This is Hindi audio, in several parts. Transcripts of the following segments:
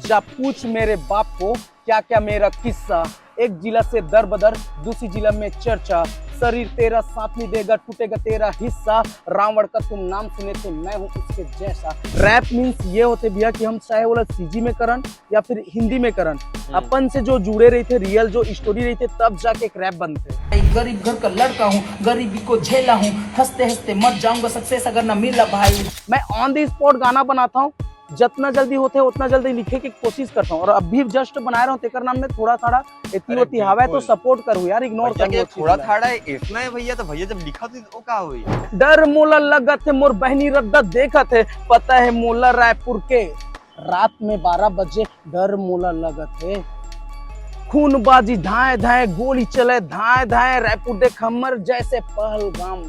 जा पूछ मेरे बाप को क्या क्या मेरा किस्सा। एक जिला से दर बदर दूसरी जिला में चर्चा, शरीर तेरा साथ नहीं देगा टूटेगा तेरा हिस्सा। रावण का तुम नाम सुने थे मैं हूँ उसके जैसा। रैप मीन्स ये होते भैया कि हम चाहे बोला सीजी में करन या फिर हिंदी में करन, अपन से जो जुड़े रही थे रियल जो स्टोरी रही थे तब जाके एक रैप बनते। गरीब घर का लड़का हूँ, गरीबी को झेला हूँ, हंसते हंसते मर जाऊंगा सक्सेस अगर ना मिला भाई। मैं ऑन द स्पॉट गाना बनाता हूँ, जितना जल्दी होते उतना जल्दी लिखे की कोशिश करता हूँ। और अभी जस्ट बना रहा हूँ तेकर नाम में थोड़ा थोड़ा इतनी होती हवा है तो सपोर्ट करूँ यार, इग्नोर कर। थोड़ा थोड़ा इतना है भैया, तो भैया जब लिखा तो क्या हुई। डर मोला लगा थे मोर बहनी रद्दा देखा थे, पता है मोला रायपुर के रात में 12 बजे डर मोला लगा थे। खूनबाजी धाए धाए गोली चले धाए धाए, रायपुर देख हमर जैसे पहलगाम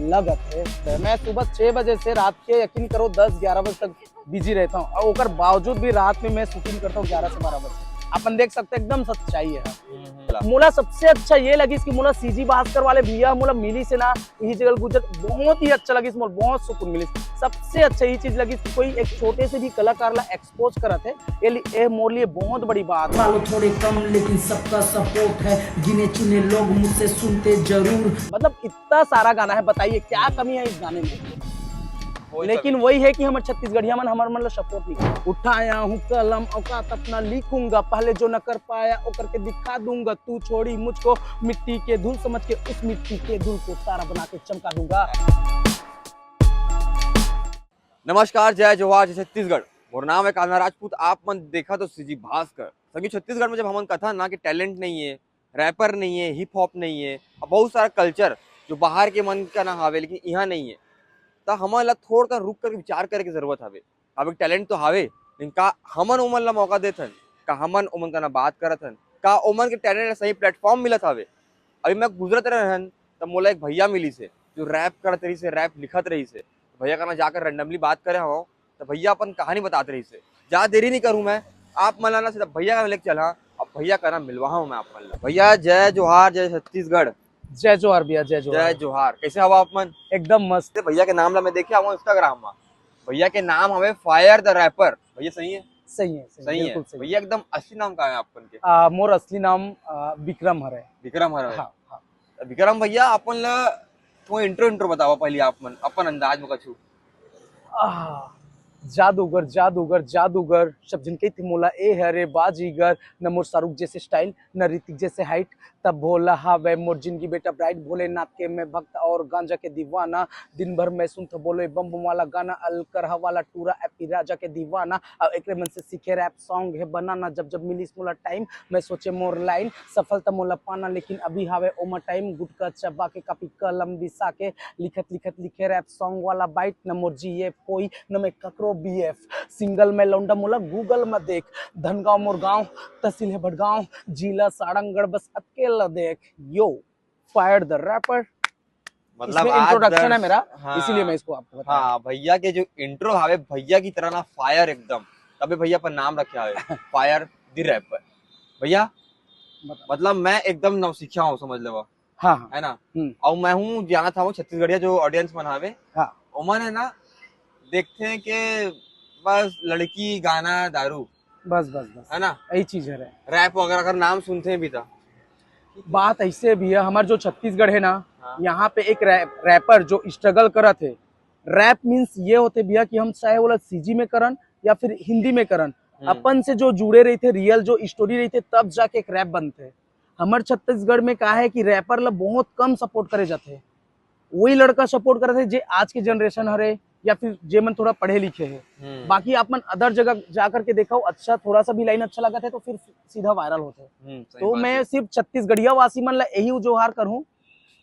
लगत है। मैं सुबह 6 बजे से रात के यकीन करो 10-11 बजे तक बिजी रहता हूँ, और ओकर बावजूद भी रात में मैं शूटिंग करता हूँ 11 से 12 बजे। अपन देख सकते हैं एकदम सच्चाई है। मोला सबसे अच्छा ये लगी कि मोला सीजी भास्कर वाले भैया मोला मिली से ना यही जगह गुजर बहुत ही अच्छा लगी, मोला बहुत सुकून मिली। सबसे अच्छा ये चीज लगी कि कोई एक छोटे से भी कलाकार ला एक्सपोज करत है, ये मोर लिए बहुत बड़ी बात है। थोड़े कम लेकिन सबका सपोर्ट है, गिने चुने लोग मुझसे सुनते जरूर। मतलब इतना सारा गाना है, बताइए क्या कमी है इस गाने में। लेकिन वही है कि हमारे छत्तीसगढ़िया मन हमारे मतलब सपोर्ट नहीं। उठाया हूँ कलम औकात अपना लिखूंगा, पहले जो न कर पाया वो करके दिखा दूंगा। तू छोड़ी मुझको मिट्टी के धूल समझ के उस मिट्टी के धूल को तारा बना के चमका दूंगा। नमस्कार, जय जोहार, जय छत्तीसगढ़। मोर नाम है कान्हा राजपूत। आप मन देखा तो सीजी भास्कर। सभी छत्तीसगढ़ में जब हमन कथा ना कि टैलेंट नहीं है, रैपर नहीं है, हिप हॉप नहीं है, बहुत सारा कल्चर जो बाहर के मन का ना हावे लेकिन यहाँ नहीं है, तो हमन ला थोड़ा सा रुक कर विचार करे की जरूरत हवे। अब एक टैलेंट तो हावे, लेकिन का हमन ओमन ला मौका देथन, का हमन ओमन का ना बात करथन, का ओमन के टैलेंट ला सही प्लेटफॉर्म मिलत हवे। अभी मैं गुजरत रहन तब मोला एक भैया मिली से जो रैप करत रही से, रैप लिखत रही से। भैया का मैं जाकर रैंडमली बात करे हूँ तो भैया अपन कहानी बताते रही से। ज्यादा देरी नहीं करूँ मैं, आप मन लाना सीधा भैया का लेके चला। अब भैया का नाम मिलवा हूँ मैं आप मन ला। भैया जय जोहार, जय छत्तीसगढ़। जय जोहार भैया, जय जोहार। जय जोहार। कैसे हवा आप मन? एकदम मस्त। भैया के नाम ला मैं देखे हूँ इंस्टाग्राम में, भैया के नाम हमें फायर द रैपर। भैया सही है? सही है, सही है भैया। एकदम असली नाम का है आपन के? मोर असली नाम विक्रम हरे। विक्रम हरे। हाँ, हाँ। विक्रम भैया अपन ला तो इंट्रो बतावा पहले आप मन अपन अंदाज में कछु। जादूगर जादूगर जादूगर सब जिनके थे मोला ए हरे बाजीगर, न मोर शाहरुख जैसे स्टाइल न ऋतिक जैसे हाइट, तब भोला हावे मोर जिंदगी बेटा ब्राइट, भोलेनाथ के मैं भक्त और गांजा के दीवाना। दिन भर मैं सुनता बोले बम बम वाला गाना, अलकर वाला टूरा एपी राजा के दीवाना। अब एक मन से सीखे रैप सॉन्ग है बनाना, जब जब मिली मोला टाइम मैं सोचे मोर लाइन सफलता मोला पाना। लेकिन अभी हावे ओमा टाइम गुटका चबा के कापी कलम बिसा के लिखत लिखत लिखे रैप सॉन्ग वाला बाइट। न मोर जीएफ कोई न मैं ककरो बीएफ, सिंगल में लौंडा मोला गूगल में देख। धनगांव मोर गांव, तहसील है भटगांव, जिला सारंगढ़ बस अकेला देख। यो फायर द रैपर, मतलब इंट्रोडक्शन है मेरा। हाँ, इसीलिए मैं इसको आपको बता। हाँ, भैया के जो इंट्रो हावे भैया की तरह ना फायर एकदम, तभी भैया पर नाम रखे हावे फायर द रैपर। भैया मतलब मैं एकदम नौसिखिया हूँ समझ लो। हाँ, हाँ। है ना? और मैं हूँ जाना था छत्तीसगढ़िया जो ऑडियंस मन हावे, हाँ, ओमन है ना देखते हैं कि बस लड़की गाना दारू, बस बस बस है ना, यही चीज है। रैप वगैरह अगर नाम सुनते हैं भी था। बात ऐसे भी है, हमारे जो छत्तीसगढ़ है ना, हाँ। यहाँ पे एक रैपर जो स्ट्रगल करा थे। रैप मीन्स ये होते भैया कि हम चाहे बोला सीजी में करन या फिर हिंदी में करन, अपन से जो जुड़े रही थे रियल जो स्टोरी रही थे तब जाके एक रैप बनते। हमारे छत्तीसगढ़ में कहा है कि रैपर ला बहुत कम सपोर्ट करे जाते, वही लड़का सपोर्ट करे थे जे आज के जनरेशन हरे या फिर जे मन थोड़ा पढ़े लिखे है। बाकी अपन अदर जगह जाकर के देखा अच्छा थोड़ा सा भी लाइन अच्छा लगा था तो फिर सीधा वायरल होते। तो मैं सिर्फ छत्तीसगढ़िया वासी मन ला यही जोहार करूं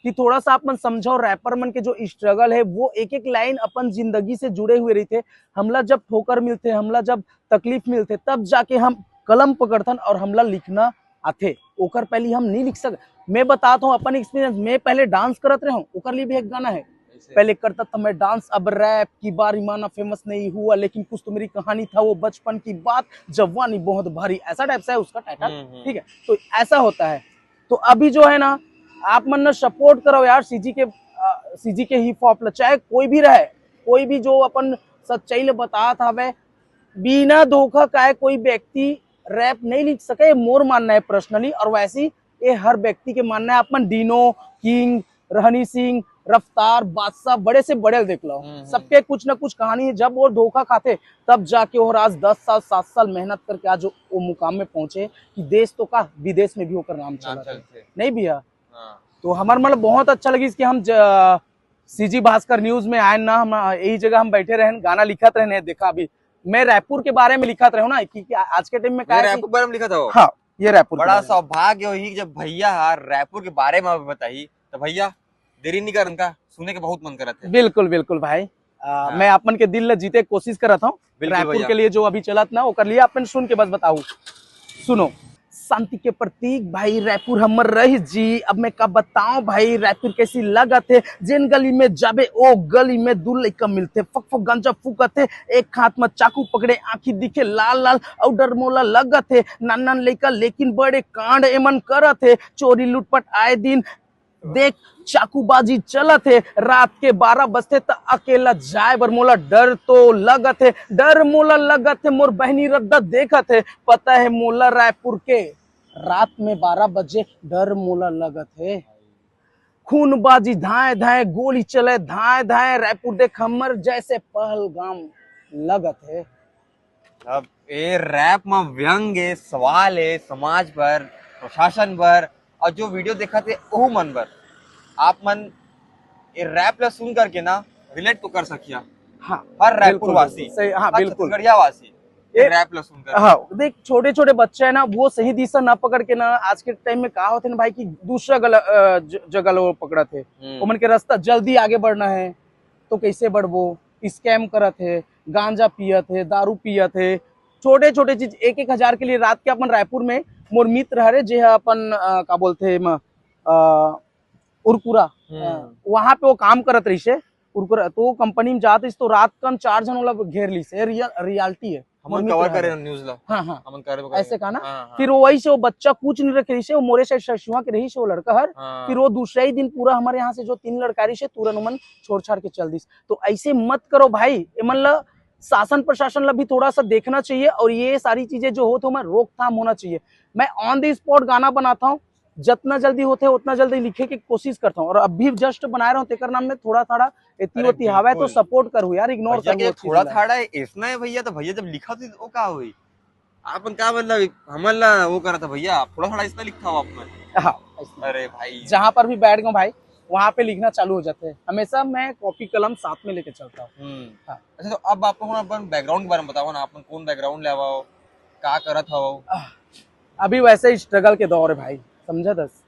कि थोड़ा सा अपन समझो रैपर मन के जो स्ट्रगल है वो एक एक लाइन अपन जिंदगी से जुड़े हुए रहते। हमला जब ठोकर मिलते, हमला जब तकलीफ मिलते तब जाके हम कलम पकड़थन और हमला लिखना आथे। ओकर पहले हम नहीं लिख सक। मैं बताता हूँ अपन एक्सपीरियंस, मैं पहले डांस करत रहा हूँ, ओकर लिए भी एक गाना है। पहले करता था मैं डांस, अब रैप की बारी माना फेमस नहीं हुआ, लेकिन कुछ तो मेरी कहानी था वो बचपन की बात, जवानी बहुत भारी, ऐसा टाइप से है उसका टाइटल। ठीक है, तो ऐसा होता है। तो अभी जो है ना आप मन ना सपोर्ट करो यार सीजी के हिप हॉप, चाहे कोई भी रहे, कोई भी जो अपन सच्चाई ले बता था वे बिना धोखा का कोई व्यक्ति रैप नहीं लिख सके, ये मोर मानना है पर्सनली। और वैसे ही ये हर व्यक्ति के मानना है। अपन डीनो, किंग, रहनी सिंह, रफ्तार, बादशाह, बड़े से बड़े देख लो, सबके कुछ ना कुछ कहानी है। जब वो धोखा खाते तब जाके और आज 10 साल 7 साल मेहनत करके आज वो मुकाम में पहुंचे कि देश तो का विदेश में भी होकर नाम चला नहीं भैया। तो हमारे मतलब बहुत अच्छा लगी कि हम सीजी भास्कर न्यूज में आए ना, हम यही जगह हम बैठे रहे, गाना लिखत रहे। देखा अभी मैं रायपुर के बारे में लिखत रहे हूँ ना कि आज के टाइम में क्या रायपुर के बारे में लिखा था वो? हाँ, ये रायपुर बड़ा सौभाग्य हुई जब भैया रायपुर के बारे में बताई। तो भैया देरी नहीं कर, उनका सुनने के बहुत मन कर रहा था। बिल्कुल बिल्कुल भाई, मैं अपन के दिल जीते कोशिश कर रहा था रायपुर के लिए जो अभी चलत ना, वो कर लिया अपन। सुन के बस बताऊ, सुनो। शांति के प्रतीक भाई रायपुर हमर रही जी, अब मैं का बताऊं भाई रायपुर कैसी लगत है। जिन गली में जाबे ओ गली में दू लइका मिलते, फक फक गांजा फूकत है, एक हाथ में चाकू पकड़े, आंखी दिखे लाल लाल और डर मोला लगत है। नान नान लइका लेकिन बड़े कांड एमन करत है, चोरी लूटपट आए दिन देख चाकूबाजी चलत है। रात के 12 बजते तो अकेला जाए बर मोला डर तो लगत है, डर मोला लगत है। मोर बहनी रद्दा देखत है, पता है मोला रायपुर के रात में 12 बजे डर मोला लगत है। खूनबाजी धाए धाए, गोली चले धाए धाए, रायपुर देख हमर जैसे पहलगाम लगत है। अब ये रैप में व्यंग है, सवाल है समाज पर, प्रशासन पर, और जो वीडियो देखा थे वो मन पर आप मन ये रैप ला सुन करके ना रिलेट तो कर सकिया। हाँ, हर रायपुर वासी, सही, हाँ बिल्कुल वासी ये रैप ला सुन कर। हाँ देख, छोटे छोटे बच्चे है ना, वो सही दिशा ना पकड़ के ना आज के टाइम में कहा होते ना भाई कि दूसरा जगह वो पकड़ा थे। उमन के रास्ता जल्दी आगे बढ़ना है तो कैसे बढ़बो, स्कैम करत है, गांजा पियत है, दारू पियत है, छोटे छोटे चीज 1-1 हजार के लिए। रात के अपन रायपुर में मोर मित्र हरे जे अपन का बोलते उरकुरा, वहां पे वो काम करत रही से उरकुरा। तो कंपनी में जाते तो रात कन 4 जन वाला घेर ली से, रियलिटी है। हम कवर करे न्यूज़ ला। हाँ हाँ, हम करे ऐसे कहा ना। फिर वो वही से वो बच्चा कुछ नहीं रखे रही से, वो मोरे से शशुआ के रही से वो लड़का हर। फिर वो दूसरे ही दिन पूरा हमारे यहाँ से जो 3 लड़का रही से तुरंत उमन छोड़ छाड़ के चल दी। तो ऐसे मत करो भाई, मतलब शासन प्रशासन ला भी थोड़ा सा देखना चाहिए और ये सारी चीजें जो हो तो मैं रोकथाम होना चाहिए। मैं ऑन द स्पॉट गाना बनाता हूँ, जितना जल्दी होते है उतना जल्दी लिखे की कोशिश करता हूँ। और अभी जस्ट बना रहा हूँ तेकर नाम में थोड़ा थोड़ा इतनी हवा है तो सपोर्ट करूँ यार, इग्नोर कर। थोड़ा थोड़ा इसना है भैया, तो भैया जब लिखा थी वो क्या हुई आपन क्या मतलब हमला वो करा था भैया, थोड़ा थोड़ा इसना लिखा हो आपने। हाँ, अरे भाई जहाँ पर भी बैठ गया भाई वहाँ पे लिखना चालू हो जाते हैं। हमेशा मैं कॉपी कलम साथ में लेके चलता हूँ। हाँ। अच्छा, तो अब आप अपन बैकग्राउंड के बारे में बताओ ना, आपन कौन बैकग्राउंड ले आओ, क्या करत हो? अभी वैसे ही स्ट्रगल के दौर है भाई, समझा दस।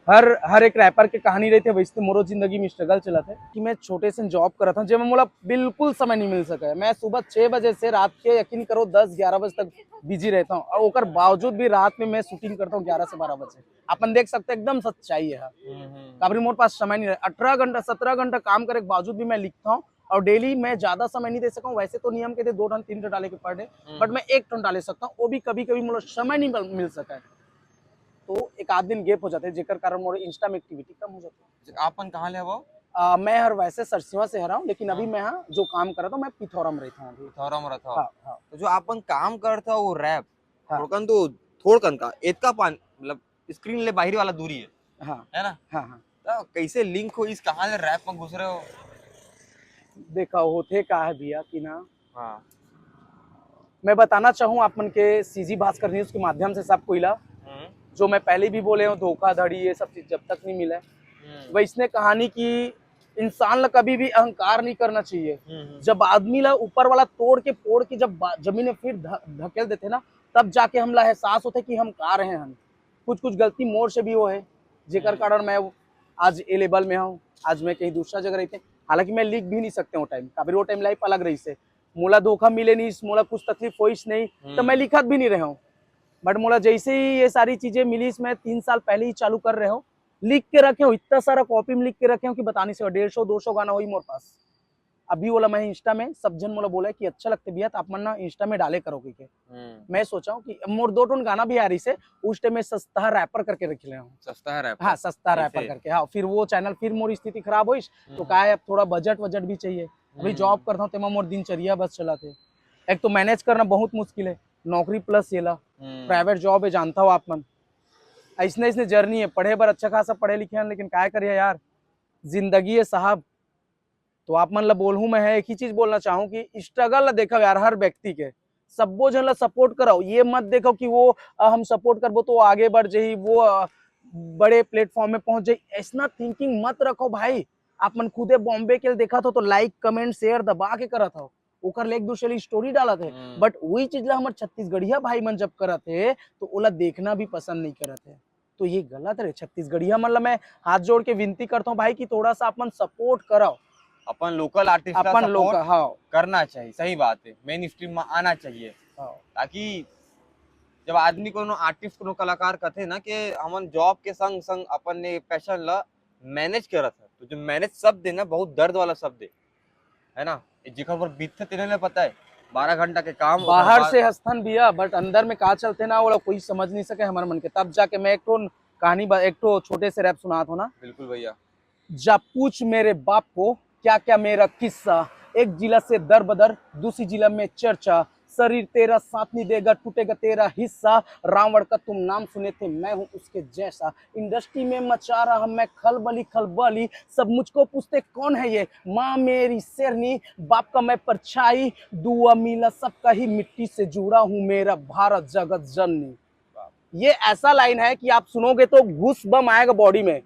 हर एक रैपर की कहानी रहती है, वैसे मोरो जिंदगी में स्ट्रगल चला था कि मैं छोटे से जॉब कर रहा था, जब मैं बिल्कुल समय नहीं मिल सका है। मैं सुबह 6 बजे से रात के यकीन करो 10-11 बजे तक बिजी रहता हूँ, और ओकर बावजूद भी रात में मैं शूटिंग करता हूँ 11 से 12 बजे। अपन देख सकते एकदम सच्चाई है। काबरी मोर पास समय नहीं रहा, 18 घंटा 17 घंटा काम करे के बावजूद भी मैं लिखता हूँ। और डेली मैं ज्यादा समय नहीं दे सका हूँ, वैसे तो नियम के थे 2 टन 3 टन डाले के पर डे, बट मैं 1 टन डाले सकता हूँ। वो भी कभी कभी मुझे समय नहीं मिल सका है, तो एक आध दिन गैप हो जाते हैं, जेकर कारण मोर इंस्टा में एक्टिविटी कम हो जाती है। आपन कहाँ ले वो? मैं हर वैसे सरसिवा से हरा हूँ, लेकिन अभी मैं यहाँ जो काम कर रहा था मैं पिथौरा में रहता हूँ। पिथौरा में रहता हूँ। हाँ, हाँ। तो जो आपन काम करता वो रैप, हाँ। थोड़कन का एतका पान मतलब स्क्रीन ले बाहरी वाला दूरी है, हाँ है ना? हाँ हाँ। तो कैसे लिंक हो, इस कहाँ ले रैप में घुस रहे हो? देखा होते का है भैया कि ना, हाँ, मैं बताना चाहूँ आप मन के सीजी भास्कर न्यूज के माध्यम से सब कोईला, जो मैं पहले भी बोले हूँ, धोखाधड़ी ये सब चीज जब तक नहीं मिला वैसने कहानी की इंसान ला कभी भी अहंकार नहीं करना चाहिए। जब आदमी ला ऊपर वाला तोड़ के फोड़ के जब जमीन में फिर धकेल देते ना, तब जाके हमला एहसास होता है कि हम का रहे हैं। कुछ कुछ गलती मोर से भी वो है, जेकर कारण मैं आज ए लेवल में हूँ। आज मैं कहीं दूसरा जगह रहते, हालांकि मैं लिख भी नहीं सकते वो टाइम, कभी वो टाइम लाइफ अलग रही से, मोला धोखा मिले नहीं, मोला कुछ तकलीफ हो नहीं, तो मैं लिखत भी नहीं रहा हूँ। बट मोला जैसे ही ये सारी चीजें मिली, मैं 3 साल पहले ही चालू कर रहे हो, लिख के रखे हूँ, इतना सारा कॉपी में लिख के रखे हूँ कि बताने से 150-200 गाना हुई मोर पास। अभी बोला मैं इंस्टा में सब जन मोला बोला कि अच्छा लगते भैया, तो आप मन ना इंस्टा में डाले करोगे के। मैं सोचा हूँ कि मोर 2 टोन गाना भी आ रही से, उस टाइम में सस्ता रैपर करके रख ले हूँ। सस्ता रैपर? हाँ, सस्ता रैपर करके। हाँ, फिर वो चैनल फिर मोर स्थिति खराब हुई तो क्या है, अब थोड़ा बजट वजट भी चाहिए। अभी जॉब करता हूँ तो मोर दिनचर्या बस चला थे, एक तो मैनेज करना बहुत मुश्किल है, नौकरी प्लस ये ला हम्म, प्राइवेट जॉब है, जानता हो आप मन। ऐसने ऐसने जर्नी है, पढ़े बर अच्छा खासा पढ़े लिखे हैं, लेकिन क्या करिए यार, जिंदगी है साहब। तो आप मन ला बोलूं मैं है एक ही चीज बोलना चाहूँ कि स्ट्रगल ला देखो यार हर व्यक्ति के, सबो जन ला सपोर्ट कराओ, ये मत देखो कि वो हम सपोर्ट करबो तो वो आगे बढ़ जाई, वो बड़े प्लेटफॉर्म में पहुंच जाई, ऐसा थिंकिंग मत रखो भाई। आप मन खुदे बॉम्बे के देखा तो लाइक कमेंट शेयर दबा के करा था, ओकर ले एक दूसरे स्टोरी डाला थे, हम्म, बट वही चीज ला हमारे छत्तीसगढ़िया भाई मन जब करा थे तो ओला देखना भी पसंद नहीं करा थे। तो ये गलत है, छत्तीसगढ़िया मन ला मैं हाथ जोड़ के विनती करता हूँ भाई कि थोड़ा सा आप मन सपोर्ट कराओ, अपन लोकल आर्टिस्ट का अपन लोग सपोर्ट हाँ करना चाहिए, सही बात है, मेन स्ट्रीम में आना चाहिए, हाँ ताकि जब आदमी कोनो आर्टिस्ट कोनो कलाकार कहते ना कि हमन जॉब के संग संग अपन ने पैशन ला मैनेज करत है, तो जो मैनेज शब्द है ना बहुत दर्द वाला शब्द है ना, जेकर पर बीतते तेरे लिए पता है 12 घंटा के काम ओकर बाहर बाद- से हस्तन बिया बट अंदर में का चलते ना वो कोई समझ नहीं सके हमारे मन के। तब जाके मैं एक तो कहानी एक तो छोटे से रैप सुना था ना, बिल्कुल भैया। जा पूछ मेरे बाप को क्या क्या मेरा किस्सा, एक जिला से दर बदर दूसरी जिला में चर्चा, शरीर तेरा साथ नहीं देगा टूटेगा तेरा हिस्सा, रावण का तुम नाम सुने थे मैं हूँ उसके जैसा, इंडस्ट्री में मचा रहा मैं खलबली खलबली, सब मुझको पूछते कौन है ये, माँ मेरी शेरनी बाप का मैं परछाई, दुआ मिला सबका ही मिट्टी से जुड़ा हूँ मेरा भारत जगत जननी। ये ऐसा लाइन है कि आप सुनोगे तो घुस बम आएगा बॉडी में,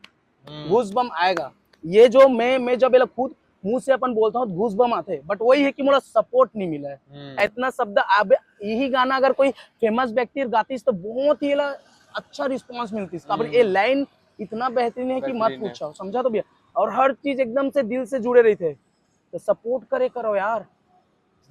घूस बम आएगा। ये जो मैं जब ये लोग खुद मुंह से अपन बोलता हूँ घूस बम आते, बट वही है कि मुझे सपोर्ट नहीं मिला है इतना शब्द। अब यही गाना अगर कोई फेमस व्यक्ति गाती तो बहुत ही अच्छा रिस्पांस मिलती, ये लाइन इतना बेहतरीन है कि मत बेहतरीन है। पूछो, समझा तो भैया। और हर चीज एकदम से दिल से जुड़े रही थे, तो सपोर्ट करे करो यार।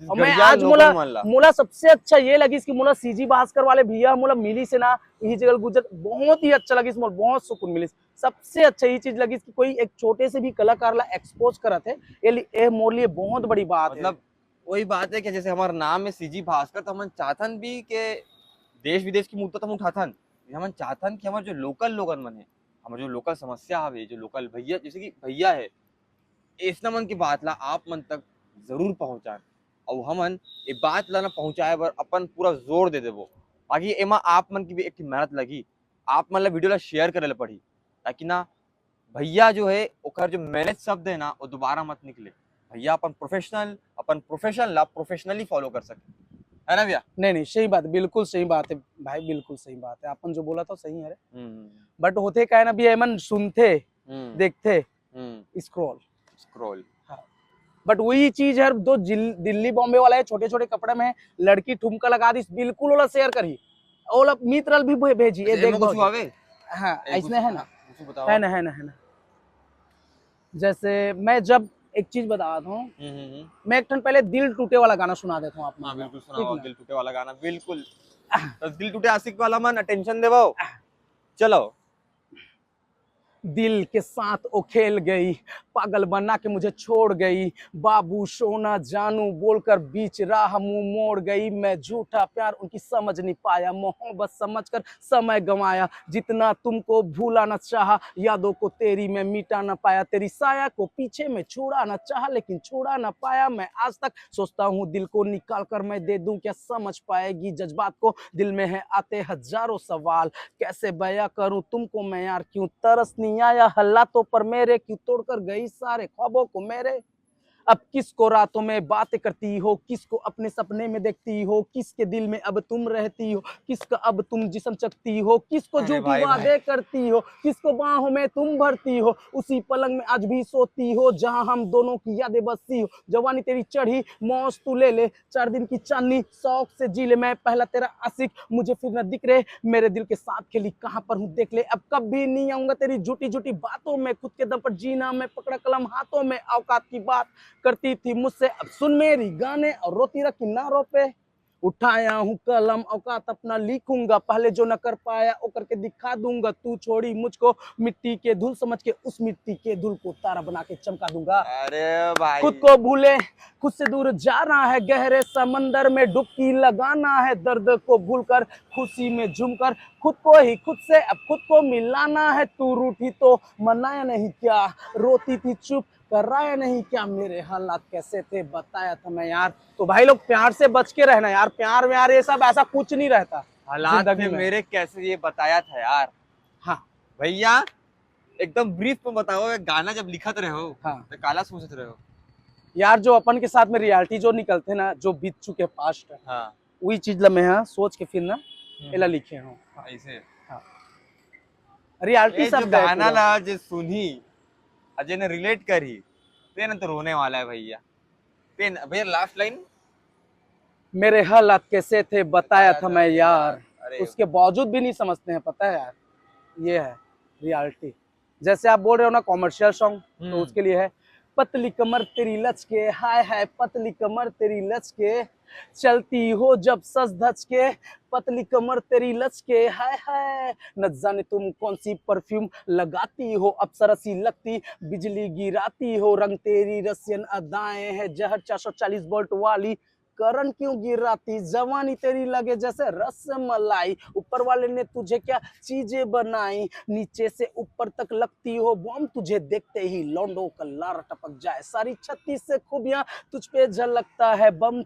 और मैं गढ़िया आज लोकल मोला मन ला। मोला सबसे अच्छा ये लगी कि मोला सीजी भास्कर वाले भैया मोला मिली से ना, यही जगह गुजर बहुत ही अच्छा लगी, मोला बहुत सुकून मिली। सबसे अच्छा ये चीज लगी कि कोई एक छोटे से भी कलाकार ला एक्सपोज करा थे, ये मोर लिए बहुत बड़ी बात है। मतलब वही बात है कि जैसे हमारा नाम है सीजी भास्कर, तो हम चाहतन भी के देश विदेश की मुद्दा तो हम उठाथन, हम चाहतन कि हमारे जो लोकल लोगन मन है, हमारे जो लोकल समस्या हवे, जो लोकल भैया जैसे कि भैया है, ऐसना मन की बात ला आप मन तक जरूर पहुंचाए, और हमन ये बात ला ना पहुंचाए बर अपन पूरा जोर दे देबो। बाकी एमा आप मन की भी एक मेहनत लगी, आप मन ला वीडियो ला शेयर करे ला पड़ी, ताकि ना भैया जो है ओकर जो मैनेज शब्द है ना वो दोबारा मत निकले, भैया अपन प्रोफेशन ला प्रोफेशनली फॉलो कर सके, है ना भैया। नहीं सही बात है, बिल्कुल सही बात है भाई, बिल्कुल सही बात है, अपन जो बोला था सही है। बट होते क्या है ना भी मन सुनते देखते स्क्रॉल स्क्रॉल, बट वही चीज है दो दिल्ली बॉम्बे वाला है, छोटे छोटे कपड़े में लड़की ठुमका लगा दी, बिल्कुल ओला शेयर करी, ओला मित्रल भी भेजी, ये देख कुछ आवे हाँ ऐसने है ना, कुछ बताओ। है ना। जैसे मैं जब एक चीज बता रहा हूँ, मैं एक टन पहले दिल टूटे वाला गाना सुना देता हूँ आपको। हाँ बिल्कुल ठीक सुनाओ, ना? दिल टूटे वाला गाना बिल्कुल, तो दिल टूटे आशिक वाला मन अटेंशन देवो, चलो। दिल के साथ वो खेल गई, पागल बना के मुझे छोड़ गई, बाबू सोना जानू बोलकर बीच राह मुंह मोड़ गई, मैं झूठा प्यार उनकी समझ नहीं पाया, मोहब्बत समझकर समय गंवाया, जितना तुमको भूला न चाहा यादों को तेरी मैं मिटा न पाया, तेरी साया को पीछे में छुड़ा न चाहा लेकिन छुड़ा न पाया, मैं आज तक सोचता हूँ दिल को निकाल कर मैं दे दूं, क्या समझ पाएगी जज्बात को, दिल में है आते हजारों सवाल, कैसे बयां करूं तुमको मैं यार, क्यों तरस नहीं आया हालातों पर मेरे, क्यों तोड़कर गई सारे ख्वाबों को मेरे, अब किसको रातों में बातें करती हो, किसको अपने सपने में देखती हो, किसके दिल में अब तुम रहती हो, किसका अब तुम जिस्म चखती हो, किसको अरे झूठी भाई वादे करती हो, किसको बाहों में तुम भरती हो, उसी पलंग में आज भी सोती हो जहां हम दोनों की यादें बसती हो, जवानी तेरी चढ़ी मौज तू ले ले, 4 दिन की चांदनी शौक से जी ले, मैं पहला तेरा आशिक मुझे फिर न दिख रहे, मेरे दिल के साथ खेली कहां पर हूं देख ले, अब कभी नहीं आऊंगा तेरी झूठी झूठी बातों में, खुद के दम पर जीना मैं पकड़ा कलम हाथों में, औकात की बात करती थी मुझसे अब सुन मेरी गाने और रोती रह किनारों पे, उठाया हूँ कलम औकात अपना लिखूंगा, पहले जो न कर पाया वो करके दिखा दूंगा, तू छोड़ी मुझको मिट्टी के धूल समझ के उस मिट्टी के धूल को तारा बना के चमका दूंगा, अरे भाई खुद को भूले खुद से दूर जाना है, गहरे समंदर में डुबकी लगाना है, दर्द को भूलकर खुशी में झूमकर खुद को ही खुद से अब खुद को मिलाना है, तू रूठी तो मनाया नहीं क्या, रोती थी चुप कर रहा है नहीं क्या, मेरे हालात कैसे थे बताया था मैं यार। तो भाई लोग प्यार से बच के रहना यार, प्यार व्यार ये सब ऐसा कुछ नहीं रहता हालात जिंदगी थे में। मेरे कैसे, ये बताया था यार हाँ भैया। एकदम ब्रीफ में बताओ, ये गाना जब लिखत रहे हो हाँ तो काला सोचत रहे हो। यार, जो अपन के साथ में रियलिटी जो निकलते ना, जो बीत चुके पास्ट, हाँ वही चीज ला मैं हाँ सोच के फिर ना एला लिखे हूँ। ऐसे हाँ रियलिटी ये जो शब्द है गाना पूरा। ला जो सुनी अजय ने रिलेट करी, तेन तो रोने वाला है भैया। तेन भैया लास्ट लाइन, मेरे हालात कैसे थे बताया था मैं यार, अरे उसके बावजूद भी नहीं समझते हैं, पता है यार। ये है रियलिटी। जैसे आप बोल रहे हो ना कॉमर्शियल सॉन्ग, तो उसके लिए है पतली कमर तेरी लच के, हाय हाय पतली कमर तेरी लच के, चलती हो जब सज धज के, पतली कमर तेरी लच के, हाय हाय न जाने तुम कौन सी परफ्यूम लगाती हो, अप्सरा सी लगती बिजली गिराती हो, रंग तेरी रसियन अदाएं है जहर 440 वोल्ट वाली, करंट क्यों गिराती, जवानी तेरी लगे जैसे रस मलाई, ऊपर वाले ने तुझे क्या चीजें बनाई, नीचे से ऊपर तक लगती हो बॉम्ब, तुझे देखते ही लौंडो का लार टपक जाए, सारी 36 से खूबियां तुझ पे झलकता है, बम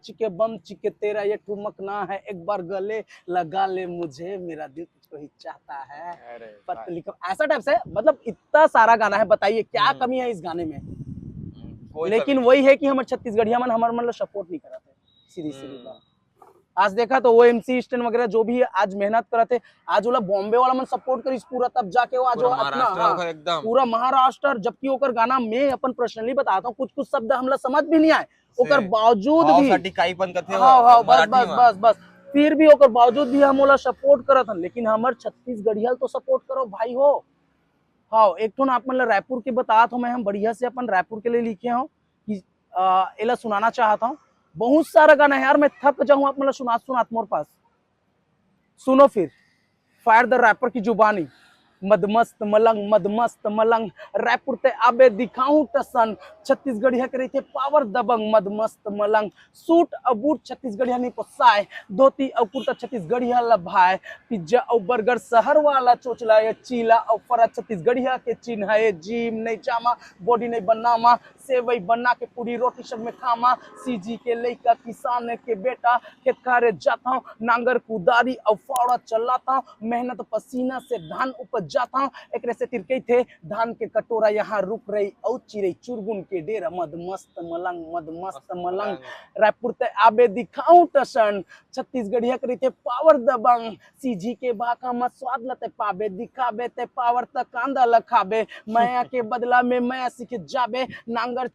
चिके तेरा ये ठुमकना है, एक बार गले लगा ले मुझे, मेरा दिल तुझको ही चाहता है, अरे पतली ऐसा टाइप से। मतलब इतना सारा गाना है, बताइए क्या कमी है इस गाने में। कोई लेकिन कमी वही है कि हमारे छत्तीसगढ़िया मन हमारे मतलब सपोर्ट नहीं कराते सीधी सीधी नहीं। बात। आज देखा तो वो MC स्टैंड वगैरह जो भी है, आज मेहनत करते, आज वाला बॉम्बे वाला मन सपोर्ट करिस पूरा, तब जाके वो आज पूरा वो अपना महाराष्ट्र हाँ होकर एकदम पूरा महाराष्ट्र, जबकि ओकर गाना में अपन पर्सनली बताता हूँ कुछ कुछ शब्द हमला समझ भी नहीं आए, ओकर बावजूद भी भावसाठी काही पण कथे हाँ हाँ बस मराठी बस में बस बस, फिर भी ओकर बावजूद भी हम ओला सपोर्ट करत हन। लेकिन हमार छत्तीसगढ़िया तो सपोर्ट करो भाई हो। हाँ एक तो आप मतलब रायपुर के बतात हो, मैं हम बढ़िया से अपन रायपुर के लिए लिखे हूँ कि एला सुनाना चाहता हूँ। बहुत सारा गाना है यार, मैं थक जाऊँ आप मतलब सुनात मोर पास। सुनो फिर फायर द रैपर की जुबानी, मदमस्त मलंग रायपुर ते आबे दिखाऊं टसन, छत्तीसगढ़िया करे थे पावर दबंग मदमस्त मलंग, सूट और बूट छत्तीसगढ़िया नहीं पोसाए, धोती और कुर्ता छत्तीसगढ़िया लभाए, पिज्जा और बर्गर शहर वाला चोचला, ये चीला और फरा छत्तीसगढ़िया के चिन्ह है, जिम नहीं जामा बॉडी नहीं बनामा, सेवई बना के पूरी रोटी सब में खामा, सीजी के लइका किसान के बेटा खेत खारे जाता हूँ, नांगर कुदारी और फावड़ा चलाता हूँ, मेहनत पसीना से धान उपज जाता हूँ, एक से तिरके थे धान के कटोरा यहाँ रुक रही और चिरई चुरगुन के डेरा मदमस्त मलंग रायपुर ते आबे दिखाऊं टसन, छत्तीसगढ़िया करी थे पावर दबंग, सीजी के भाका मत स्वाद लते पाबे दिखाबे ते पावर तक कांदा लखाबे, माया के बदला में माया सीखे जाबे, नांगर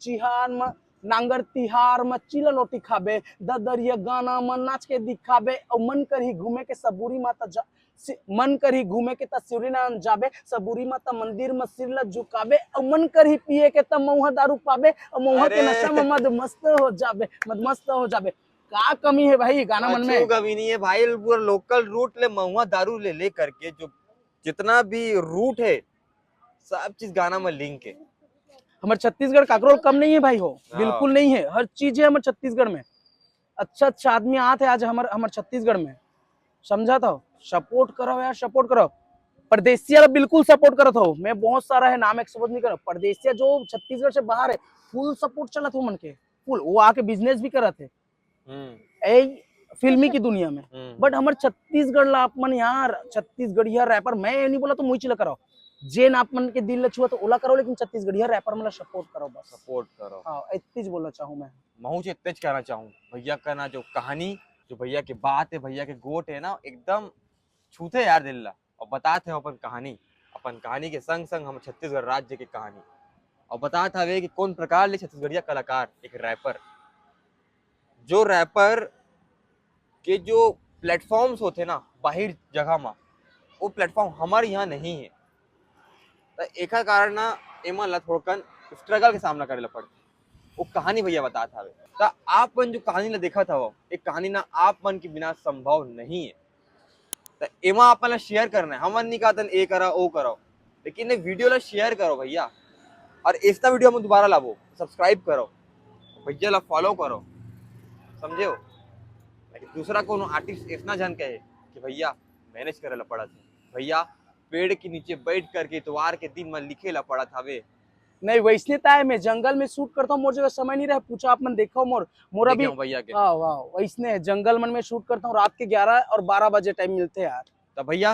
तिहार में चिला लोटी खाबे, ददरिया गाना में नाच के दिखाबे, और मन कर ही घूमे के सबूरी माता मन कर ही घूमे के तस्वीरी ना जाबे, सबूरी माता मंदिर में सिर ल झुकाबे, और मन कर ही पिए के तब मऊहा दारू पाबे, और मऊहा के नशा में मदमस्त हो जाबे। का कमी है भाई गाना मन में। कभी नहीं है भाई, पूरा लोकल रूट ले महुआ दारू ले करके जो जितना भी रूट है सब चीज गाना में लिंक है। हमारे छत्तीसगढ़ काकरोल कम नहीं है भाई हो, हाँ। बिल्कुल नहीं है, हर चीज है हमारे छत्तीसगढ़ में। अच्छा आदमी आते आज हमारे छत्तीसगढ़ में, समझा था। सपोर्ट करो यार, सपोर्ट करो। परदेसिया बिल्कुल सपोर्ट करत हो, मैं बहुत सारा है नाम एक्सपोज नहीं करो, परदेसिया जो छत्तीसगढ़ से बाहर है फुल सपोर्ट चलत हो मन के, फुल वो आके बिजनेस भी करत है फिल्मी की दुनिया में। बट हमारे छत्तीसगढ़ ला अपन यार, छत्तीसगढ़िया रैपर, मैं ये नहीं बोला तो मुझे चिला करो, जेन आप मन के दिल छुआ तो ओला करो, लेकिन छत्तीसगढ़िया रैपर मतलब सपोर्ट करो बस, सपोर्ट करो। हाँ इतनी बोलना चाहूँ मैं। महू से इतना कहना चाहूँ, भैया का ना जो कहानी, जो भैया की बात है, भैया के गोट है ना, एकदम छूते यार दिल ला, और बताते हैं अपन कहानी के संग संग हम छत्तीसगढ़ राज्य की कहानी, और बताते हवे कि कौन प्रकार ले छत्तीसगढ़िया कलाकार एक रैपर, जो रैपर के जो प्लेटफॉर्म्स होते ना बाहर जगह में, वो प्लेटफॉर्म हमारे यहाँ नहीं है, तो एक कारण ना एमा ला थोड़कन स्ट्रगल के सामना करे ला पड़ता। वो कहानी भैया बताता हवे, तो आप मन जो कहानी ला देखा था, वो एक कहानी ना आप मन के बिना संभव नहीं है, तो एमा आप ला शेयर करना है। हमन नहीं कहते ए करा ओ करो, लेकिन ये वीडियो ला शेयर करो भैया, और ऐसा वीडियो हम दोबारा लावो, सब्सक्राइब करो, भैया ला फॉलो करो, समझे हो। लेकिन दूसरा को आर्टिस्ट इतना जान कहे कि भैया मैनेज करे ला पड़ा था, भैया पेड़ के नीचे बैठ करके इतवार के दिन में लिखे ला पड़ा था वे, नहीं वैसने ताए मैं जंगल में शूट करता हूँ, मोर जगह समय नहीं रहे, पूछा आप मन देखा मोर मोर देखे अभी हो भैया के। हाँ वाह वैसने जंगल मन में शूट करता हूँ, रात के 11 और 12 बजे टाइम मिलते हैं यार। तो भैया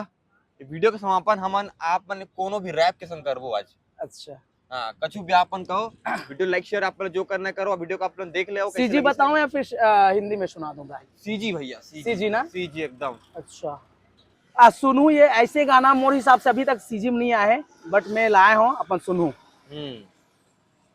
ये वीडियो के समापन हमन आप मन कोनो भी रैप के संग करबो आज। अच्छा हाँ कछु भी आपन कहो, वीडियो लाइक शेयर आप लोग जो करना है करो, वीडियो को आप लोग देख ले। सीजी बताऊं या फिर हिंदी में सुना दूंगा? सीजी भैया, सीजी ना? सीजी एकदम। अच्छा सुनू, ये ऐसे गाना मोर हिसाब से अभी तक सीजी में नहीं आए, बट मैं लाया हूँ अपन सुनू।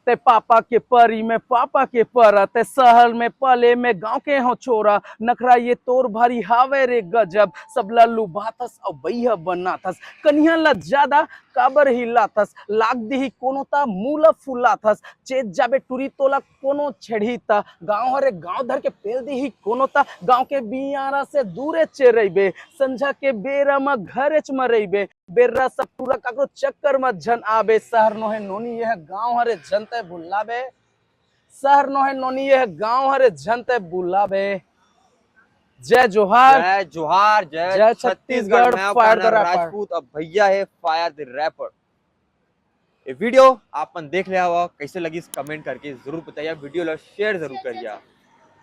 ते पापा के परी में पापा के पर, ते शहर में पले में गांव के हो छोरा, नखरा ये तोर भारी हावे रे गजब, सब लल्लू बातस और बैया बनाथस, कन्या ला ज्यादा काबर हिलाथस, लाग दी कोनो ता मूला फुलाथस, चेत जाबे टूरी तोला कोनो छेड़ी ता, गांव हरे गांव धर के पेल दी कोनो ता, गांव के बियारा से दूरे चेरइबे, संझा के बेरा में घरेच मरइबे, बेर्रा सब पूरा काकरो चक्कर में झन आबे, शहर नोहे नोनी यह गांव हरे जनते बुलाबे, शहर नोहे नोनी यह गांव हरे जनते बुलाबे। जय जोहार, जय जोहार, जय छत्तीसगढ़, मैं fire the Kanha rapper. Rajput, अब भैया है फायर द रैपर। ये वीडियो आपन देख लिया हुआ, कैसे लगी कमेंट करके जरूर बताइए, वीडियो ला शेयर जरूर करिए।